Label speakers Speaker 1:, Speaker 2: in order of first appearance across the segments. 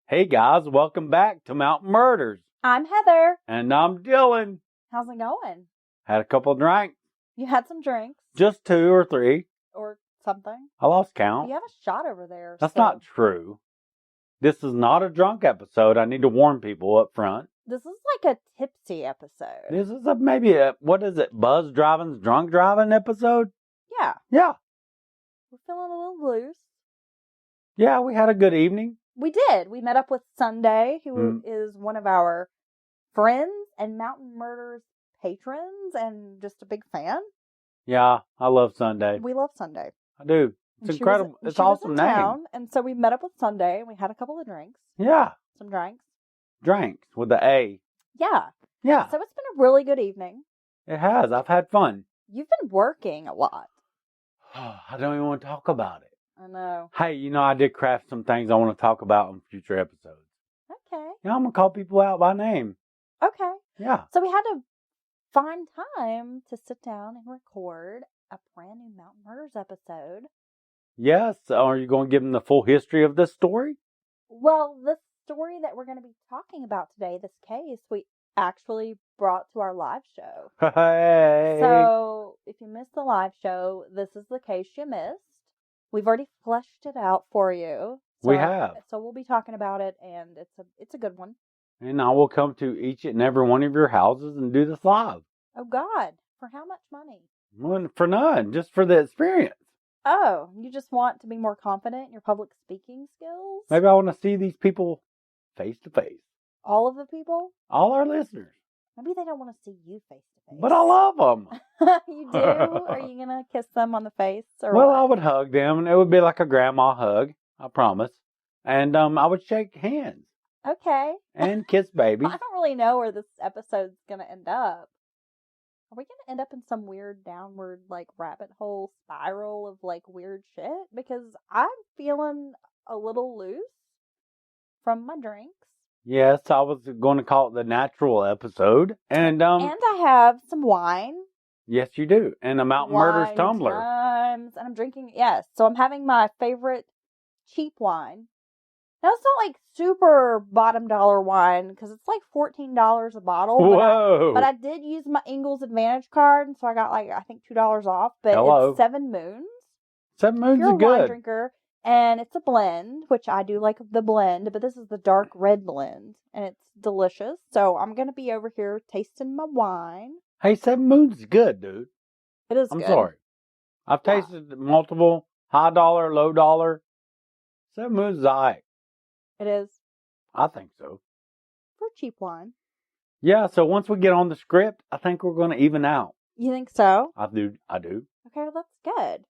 Speaker 1: Hey guys, welcome back to Mountain Murders.
Speaker 2: I'm Heather.
Speaker 1: And I'm Dylan.
Speaker 2: How's it going?
Speaker 1: Had a couple of drinks.
Speaker 2: You had some drinks?
Speaker 1: Just 2 or 3.
Speaker 2: Or something?
Speaker 1: I lost count.
Speaker 2: You have a shot over there.
Speaker 1: That's not true. This is not a drunk episode. I need to warn people up front.
Speaker 2: This is like a tipsy episode.
Speaker 1: This is what is it, buzz driving's drunk driving episode?
Speaker 2: Yeah.
Speaker 1: Yeah.
Speaker 2: We're feeling a little loose.
Speaker 1: Yeah, we had a good evening.
Speaker 2: We did. We met up with Sunday, who is one of our friends and Mountain Murders patrons and just a big fan.
Speaker 1: Yeah, I love Sunday.
Speaker 2: We love Sunday.
Speaker 1: I do. It's incredible. It's an awesome name.
Speaker 2: Town, and so we met up with Sunday and we had a couple of drinks.
Speaker 1: Yeah.
Speaker 2: Some drinks.
Speaker 1: Drinks with the A.
Speaker 2: Yeah.
Speaker 1: Yeah.
Speaker 2: So it's been a really good evening.
Speaker 1: It has. I've had fun.
Speaker 2: You've been working a lot.
Speaker 1: I don't even want to talk about it.
Speaker 2: I know.
Speaker 1: Hey, I did craft some things I want to talk about in future episodes.
Speaker 2: Okay.
Speaker 1: Yeah, I'm going to call people out by name.
Speaker 2: Okay.
Speaker 1: Yeah.
Speaker 2: So we had to find time to sit down and record a brand new Mountain Murders episode.
Speaker 1: Yes. Are you going to give them the full history of this story?
Speaker 2: Well, the story that we're going to be talking about today, this case, we actually brought to our live show.
Speaker 1: Hey.
Speaker 2: So if you missed the live show, this is the case you missed. We've already fleshed it out for you. So,
Speaker 1: we have.
Speaker 2: So we'll be talking about it, and it's a good one.
Speaker 1: And I will come to each and every one of your houses and do this live.
Speaker 2: Oh, God. For how much money?
Speaker 1: Well, for none. Just for the experience.
Speaker 2: Oh, you just want to be more confident in your public speaking skills?
Speaker 1: Maybe I want to see these people face to face.
Speaker 2: All of the people?
Speaker 1: All our listeners.
Speaker 2: Maybe they don't want to see you face to face.
Speaker 1: But I love them.
Speaker 2: You do? Are you going to kiss them on the face? Or
Speaker 1: well,
Speaker 2: what?
Speaker 1: I would hug them, and it would be like a grandma hug. I promise. And I would shake hands.
Speaker 2: Okay.
Speaker 1: And kiss babies.
Speaker 2: I don't really know where this episode's going to end up. Are we going to end up in some weird downward, rabbit hole spiral of, weird shit? Because I'm feeling a little loose from my drinks.
Speaker 1: Yes, I was going to call it the natural episode. And
Speaker 2: I have some wine.
Speaker 1: Yes, you do. And a Mountain Murders tumbler.
Speaker 2: And I'm drinking, yes. So I'm having my favorite cheap wine. Now, it's not super bottom dollar wine because it's $14 a bottle.
Speaker 1: Whoa.
Speaker 2: But I did use my Ingles Advantage card, and so I got I think $2 off. But
Speaker 1: Hello.
Speaker 2: It's 7 Moons.
Speaker 1: 7 Moons
Speaker 2: You're
Speaker 1: is
Speaker 2: a
Speaker 1: good.
Speaker 2: wine drinker, and it's a blend, which I do like the blend, but this is the dark red blend, and it's delicious. So I'm going to be over here tasting my wine.
Speaker 1: Hey, 7 Moons is good, dude.
Speaker 2: It is good.
Speaker 1: I'm sorry. I've tasted multiple high dollar, low dollar. 7 Moons is all right.
Speaker 2: It is.
Speaker 1: I think so.
Speaker 2: For cheap wine.
Speaker 1: Yeah, so once we get on the script, I think we're going to even out.
Speaker 2: You think so?
Speaker 1: I do.
Speaker 2: Okay, well, that's good.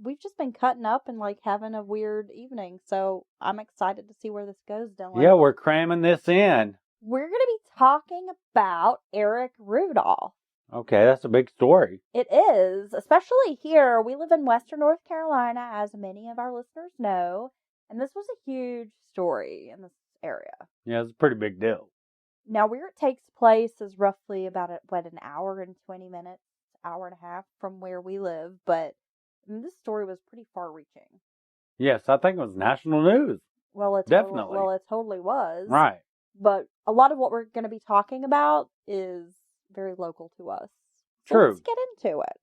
Speaker 2: We've just been cutting up and having a weird evening, so I'm excited to see where this goes, Dylan.
Speaker 1: Yeah, we're cramming this in.
Speaker 2: We're going to be talking about Robert Rudolph.
Speaker 1: Okay, that's a big story.
Speaker 2: It is, especially here. We live in Western North Carolina, as many of our listeners know, and this was a huge story in this area.
Speaker 1: Yeah, it's a pretty big deal.
Speaker 2: Now, where it takes place is roughly about, an hour and 20 minutes, hour and a half from where we live, but this story was pretty far-reaching.
Speaker 1: Yes, I think it was national news.
Speaker 2: Well, it totally was.
Speaker 1: Right.
Speaker 2: But a lot of what we're going to be talking about is very local to us. So
Speaker 1: True.
Speaker 2: Let's get into it.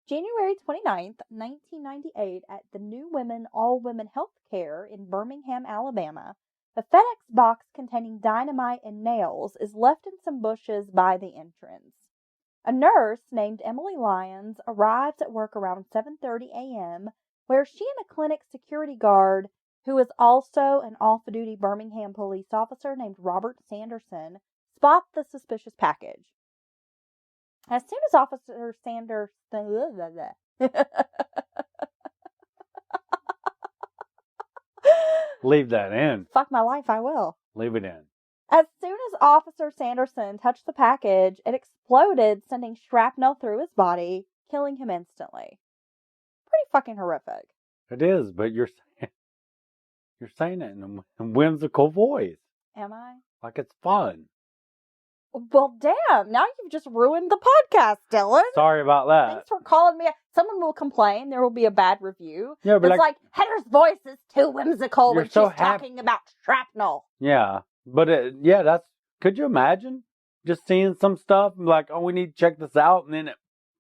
Speaker 2: January 29th, 1998, at the New Women All-Women Health Care in Birmingham, Alabama, a FedEx box containing dynamite and nails is left in some bushes by the entrance. A nurse named Emily Lyons arrives at work around 7:30 a.m., where she and a clinic security guard, who is also an off-duty Birmingham police officer named Robert Sanderson, spot the suspicious package. As soon as Officer Sanderson...
Speaker 1: Leave that in.
Speaker 2: Fuck my life, I will.
Speaker 1: Leave it in.
Speaker 2: As soon as Officer Sanderson touched the package, it exploded, sending shrapnel through his body, killing him instantly. Pretty fucking horrific.
Speaker 1: It is, but you're saying it in a whimsical voice.
Speaker 2: Am I?
Speaker 1: Like it's fun.
Speaker 2: Well, damn, now you've just ruined the podcast, Dylan.
Speaker 1: Sorry about that.
Speaker 2: Thanks for calling me. Someone will complain. There will be a bad review.
Speaker 1: Yeah, but
Speaker 2: it's like Heather's voice is too whimsical when
Speaker 1: so
Speaker 2: she's talking about shrapnel.
Speaker 1: Yeah, but could you imagine just seeing some stuff and like, oh, we need to check this out, and then it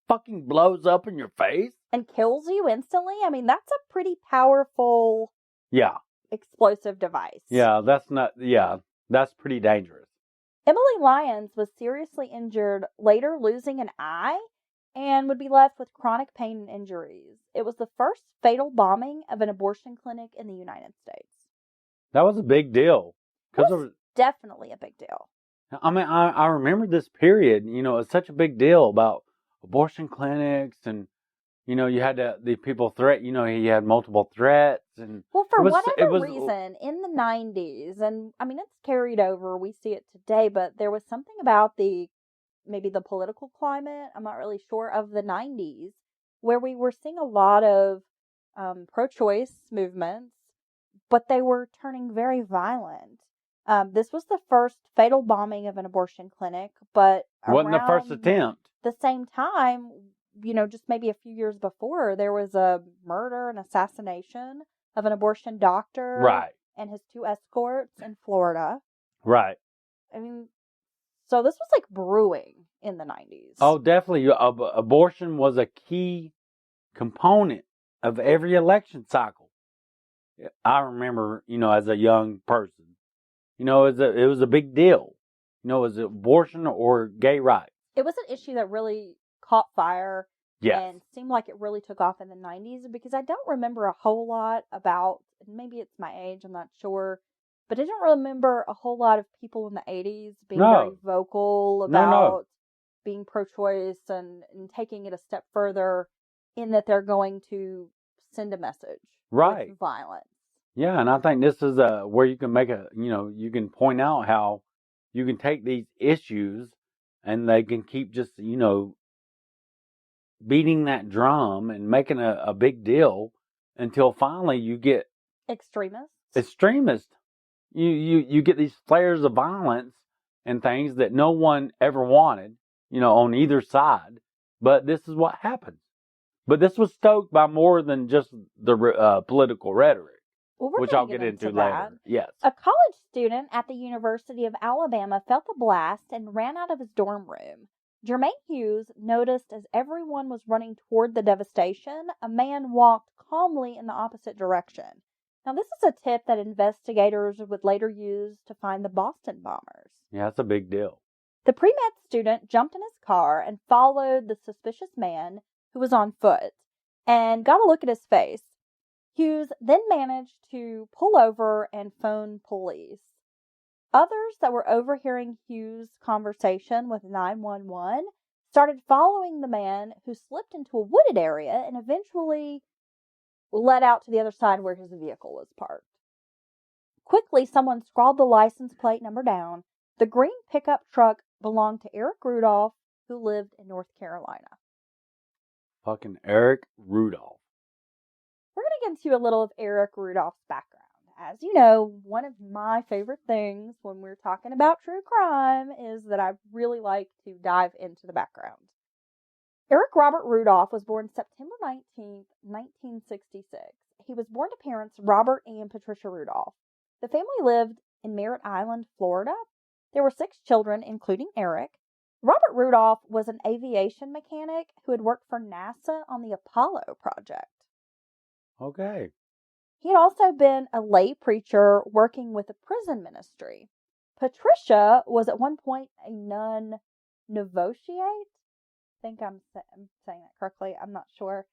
Speaker 1: fucking blows up in your face?
Speaker 2: And kills you instantly? I mean, that's a pretty powerful...
Speaker 1: Yeah.
Speaker 2: Explosive device.
Speaker 1: Yeah, that's pretty dangerous.
Speaker 2: Emily Lyons was seriously injured, later losing an eye, and would be left with chronic pain and injuries. It was the first fatal bombing of an abortion clinic in the United States.
Speaker 1: That was a big deal.
Speaker 2: It was definitely a big deal.
Speaker 1: I mean, I remember this period, it's such a big deal about abortion clinics, and, you had the people you had multiple threats. And
Speaker 2: well, for whatever reason, in the 90s, and I mean, it's carried over, we see it today, but there was something about maybe the political climate, I'm not really sure, of the 90s, where we were seeing a lot of pro-choice movements, but they were turning very violent. This was the first fatal bombing of an abortion clinic, but
Speaker 1: wasn't the first attempt.
Speaker 2: The same time, just maybe a few years before, there was a murder and assassination of an abortion doctor,
Speaker 1: right,
Speaker 2: and his 2 escorts in Florida.
Speaker 1: Right.
Speaker 2: I mean, so this was like brewing in the 90s.
Speaker 1: Oh, definitely. Abortion was a key component of every election cycle. I remember, as a young person, it was a big deal. Was it abortion or gay rights?
Speaker 2: It was an issue that really caught fire.
Speaker 1: Yes.
Speaker 2: And seemed like it really took off in the 90s, because I don't remember a whole lot about, maybe it's my age, I'm not sure, but I don't remember a whole lot of people in the 80s being very vocal about being pro-choice and taking it a step further, in that they're going to send a message with violence.
Speaker 1: Yeah, and I think this is where you can make you can point out how you can take these issues and they can keep just, beating that drum and making a big deal until finally you get extremists. You get these flares of violence and things that no one ever wanted, on either side. But this is what happens. But this was stoked by more than just the political rhetoric, which I'll get into later. Yes.
Speaker 2: A college student at the University of Alabama felt the blast and ran out of his dorm room. Jermaine Hughes noticed as everyone was running toward the devastation, a man walked calmly in the opposite direction. Now, this is a tip that investigators would later use to find the Boston bombers.
Speaker 1: Yeah, that's a big deal.
Speaker 2: The pre-med student jumped in his car and followed the suspicious man, who was on foot, and got a look at his face. Hughes then managed to pull over and phone police. Others that were overhearing Hughes' conversation with 911 started following the man, who slipped into a wooded area and eventually led out to the other side where his vehicle was parked. Quickly, someone scrawled the license plate number down. The green pickup truck belonged to Eric Rudolph, who lived in North Carolina.
Speaker 1: Fucking Eric Rudolph.
Speaker 2: We're going to get into a little of Eric Rudolph's background. As you know, one of my favorite things when we're talking about true crime is that I really like to dive into the background. Eric Robert Rudolph was born September 19th, 1966. He was born to parents Robert and Patricia Rudolph. The family lived in Merritt Island, Florida. There were 6 children, including Eric. Robert Rudolph was an aviation mechanic who had worked for NASA on the Apollo project.
Speaker 1: Okay.
Speaker 2: He had also been a lay preacher working with the prison ministry. Patricia was at one point a nun novitiate. I think I'm saying that correctly. I'm not sure.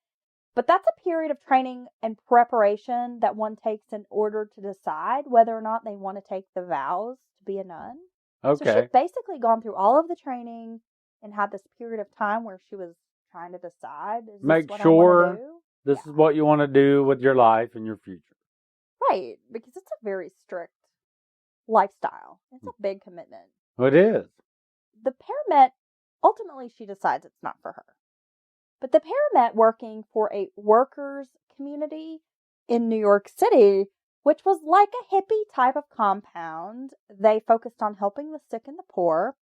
Speaker 2: But that's a period of training and preparation that one takes in order to decide whether or not they want to take the vows to be a nun.
Speaker 1: Okay.
Speaker 2: So she'd basically gone through all of the training and had this period of time where she was trying to decide, is
Speaker 1: Make
Speaker 2: this what
Speaker 1: sure
Speaker 2: I want to do?
Speaker 1: This is what you want to do with your life and your future.
Speaker 2: Right, because it's a very strict lifestyle. It's a big commitment.
Speaker 1: It is.
Speaker 2: The pair met, ultimately she decides it's not for her. But the pair met working for a workers' community in New York City, which was like a hippie type of compound. They focused on helping the sick and the poor.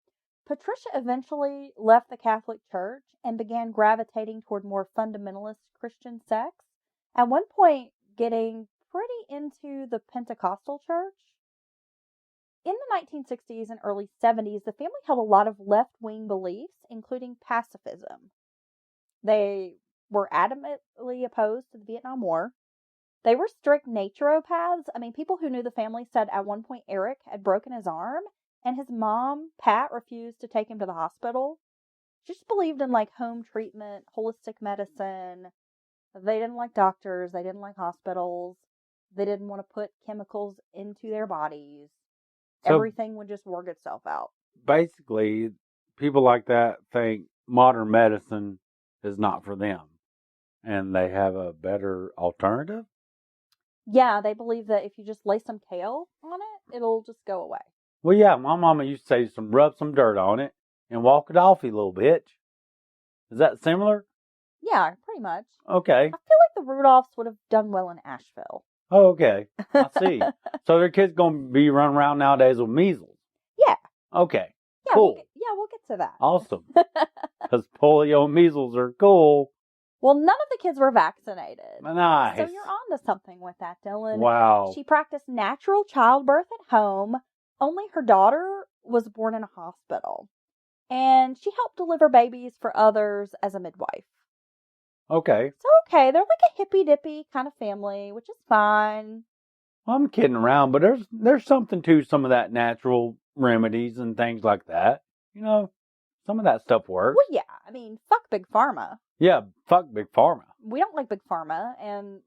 Speaker 2: Patricia eventually left the Catholic Church and began gravitating toward more fundamentalist Christian sects, at one point getting pretty into the Pentecostal church. In the 1960s and early 70s, the family held a lot of left-wing beliefs, including pacifism. They were adamantly opposed to the Vietnam War. They were strict naturopaths. I mean, people who knew the family said at one point Eric had broken his arm, and his mom, Pat, refused to take him to the hospital. She just believed in, like, home treatment, holistic medicine. They didn't like doctors. They didn't like hospitals. They didn't want to put chemicals into their bodies. So everything would just work itself out.
Speaker 1: Basically, people like that think modern medicine is not for them, and they have a better alternative?
Speaker 2: Yeah, they believe that if you just lay some kale on it, it'll just go away.
Speaker 1: Well, yeah, my mama used to say rub some dirt on it and walk it off, you little bitch. Is that similar?
Speaker 2: Yeah, pretty much.
Speaker 1: Okay.
Speaker 2: I feel like the Rudolphs would have done well in Asheville.
Speaker 1: Oh, okay. I see. So their kids going to be running around nowadays with measles?
Speaker 2: Yeah.
Speaker 1: Okay.
Speaker 2: Yeah,
Speaker 1: cool.
Speaker 2: We'll get to that.
Speaker 1: Awesome. Because polio and measles are cool.
Speaker 2: Well, none of the kids were vaccinated.
Speaker 1: Nice.
Speaker 2: So you're on to something with that, Dylan.
Speaker 1: Wow.
Speaker 2: She practiced natural childbirth at home. Only her daughter was born in a hospital. And she helped deliver babies for others as a midwife.
Speaker 1: Okay.
Speaker 2: So, okay, they're like a hippy-dippy kind of family, which is fine.
Speaker 1: Well, I'm kidding around, but there's something to some of that natural remedies and things like that. You know, some of that stuff works.
Speaker 2: Well, yeah. I mean, fuck Big Pharma.
Speaker 1: Yeah, fuck Big Pharma.
Speaker 2: We don't like Big Pharma, and,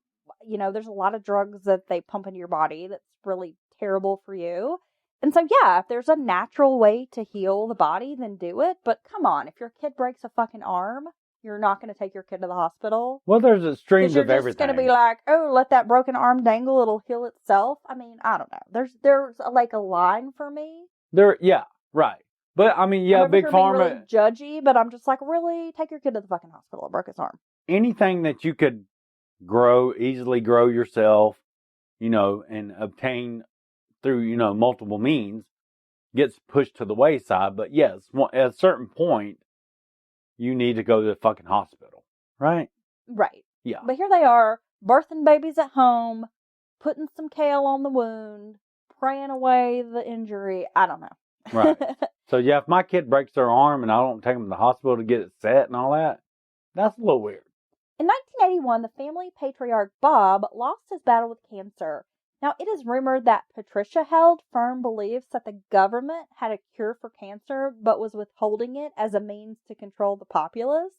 Speaker 2: you know, there's a lot of drugs that they pump into your body that's really terrible for you. And so, yeah, if there's a natural way to heal the body, then do it. But come on, if your kid breaks a fucking arm, you're not going to take your kid to the hospital.
Speaker 1: Well, there's extremes of everything.
Speaker 2: You're just going to be like, oh, let that broken arm dangle, it'll heal itself. I mean, I don't know. There's like a line for me.
Speaker 1: Yeah, right. But, I mean, yeah, Big Pharma.
Speaker 2: Really judgy, but I'm just like, really? Take your kid to the fucking hospital. It broke his arm.
Speaker 1: Anything that you could easily grow yourself, you know, and obtain through, you know, multiple means gets pushed to the wayside. But yes, at a certain point, you need to go to the fucking hospital, right?
Speaker 2: Right.
Speaker 1: Yeah.
Speaker 2: But here they are, birthing babies at home, putting some kale on the wound, praying away the injury. I don't know.
Speaker 1: Right. So, yeah, if my kid breaks their arm and I don't take them to the hospital to get it set and all that, that's a little weird.
Speaker 2: In 1981, the family patriarch Bob lost his battle with cancer. Now, it is rumored that Patricia held firm beliefs that the government had a cure for cancer, but was withholding it as a means to control the populace.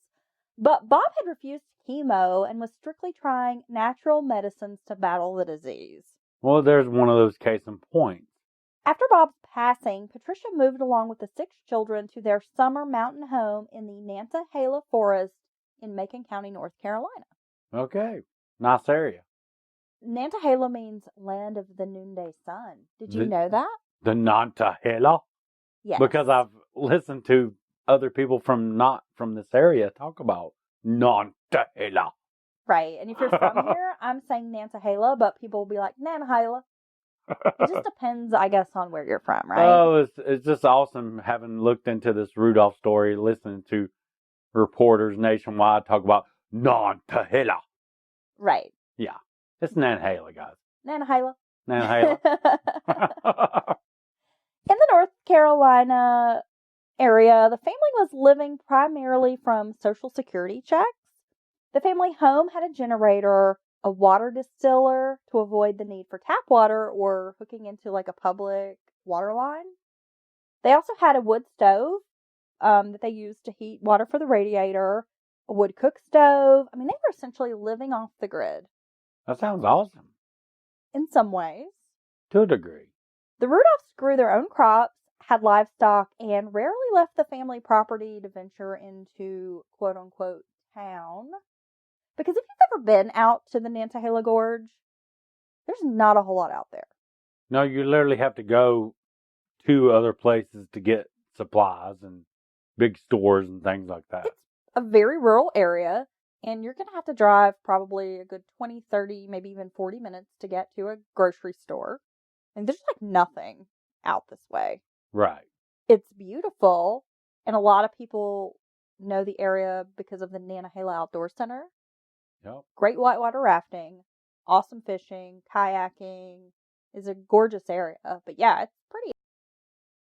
Speaker 2: But Bob had refused chemo and was strictly trying natural medicines to battle the disease.
Speaker 1: Well, there's one of those case in point.
Speaker 2: After Bob's passing, Patricia moved along with the 6 children to their summer mountain home in the Nantahala Forest in Macon County, North Carolina.
Speaker 1: Okay. Nice area.
Speaker 2: Nantahala means land of the noonday sun. Did you know that?
Speaker 1: The Nantahala?
Speaker 2: Yes.
Speaker 1: Because I've listened to other people not from this area talk about Nantahala.
Speaker 2: Right. And if you're from here, I'm saying Nantahala, but people will be like, Nantahala. It just depends, I guess, on where you're from, right?
Speaker 1: Oh, it's just awesome having looked into this Rudolph story, listening to reporters nationwide talk about Nantahala.
Speaker 2: Right.
Speaker 1: Yeah. It's Nantahala, guys.
Speaker 2: Nantahala.
Speaker 1: Nantahala.
Speaker 2: In the North Carolina area, the family was living primarily from Social Security checks. The family home had a generator, a water distiller to avoid the need for tap water or hooking into like a public water line. They also had a wood stove that they used to heat water for the radiator, a wood cook stove. I mean, they were essentially living off the grid.
Speaker 1: That sounds awesome.
Speaker 2: In some ways.
Speaker 1: To a degree.
Speaker 2: The Rudolphs grew their own crops, had livestock, and rarely left the family property to venture into quote-unquote town. Because if you've ever been out to the Nantahala Gorge, there's not a whole lot out there.
Speaker 1: No, you literally have to go to other places to get supplies and big stores and things like that.
Speaker 2: It's a very rural area, and you're going to have to drive probably a good 20, 30, maybe even 40 minutes to get to a grocery store. And there's like nothing out this way.
Speaker 1: Right.
Speaker 2: It's beautiful, And a lot of people know the area because of the Nantahala Outdoor Center.
Speaker 1: Yep.
Speaker 2: Great whitewater rafting, awesome fishing, kayaking. Is a gorgeous area. But yeah, it's pretty